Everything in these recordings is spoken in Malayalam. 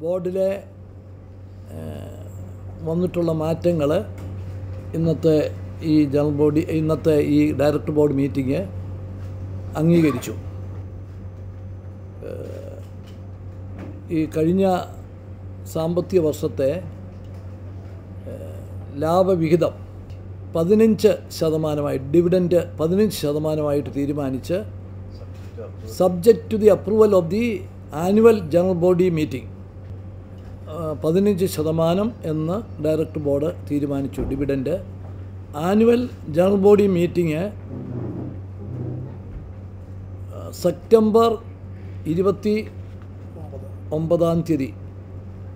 ബോർഡിലെ വന്നിട്ടുള്ള മാറ്റങ്ങൾ ഇന്നത്തെ ഈ ഡയറക്ടർ ബോർഡ് മീറ്റിംഗ് അംഗീകരിച്ചു. ഈ കഴിഞ്ഞ സാമ്പത്തിക വർഷത്തെ ലാഭവിഹിതം 15% ഡിവിഡൻഡ് 15% തീരുമാനിച്ച് subject to the approval of the annual general body meeting 15% എന്ന് ഡയറക്ടർ ബോർഡ് തീരുമാനിച്ചു. Dividend annual general body meeting September 29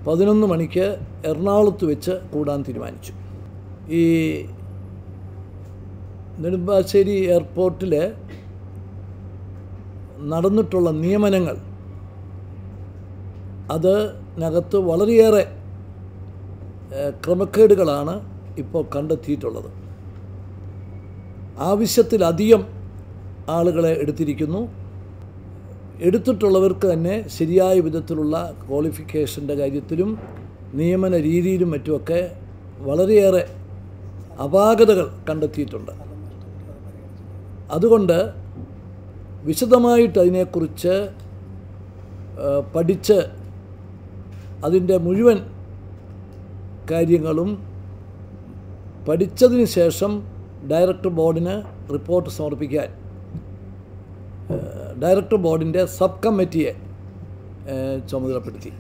11 മണിക്ക് എറണാകുളത്ത് വെച്ച് കൂടാൻ തീരുമാനിച്ചു. ഈ നെടുമ്പാശ്ശേരി എയർപോർട്ടിൽ നടന്നിട്ടുള്ള നിയമനങ്ങൾ അതിനകത്ത് വളരെയേറെ ക്രമക്കേടുകളാണ് ഇപ്പോൾ കണ്ടെത്തിയിട്ടുള്ളത്. ആവശ്യത്തിലധികം ആളുകളെ എടുത്തിരിക്കുന്നു. എടുത്തിട്ടുള്ളവർക്ക് തന്നെ ശരിയായ വിധത്തിലുള്ള ക്വാളിഫിക്കേഷൻ്റെ കാര്യത്തിലും നിയമന രീതിയിലും മറ്റുമൊക്കെ വളരെയേറെ അപാകതകൾ കണ്ടെത്തിയിട്ടുണ്ട്. അതുകൊണ്ട് വിശദമായിട്ട് അതിനെക്കുറിച്ച് പഠിച്ച് അതിൻ്റെ മുഴുവൻ കാര്യങ്ങളും പഠിച്ചതിന് ശേഷം ഡയറക്ടർ ബോർഡിന് റിപ്പോർട്ട് സമർപ്പിക്കാൻ ഡയറക്ടർ ബോർഡിൻ്റെ സബ് കമ്മിറ്റിയെ ചുമതലപ്പെടുത്തി.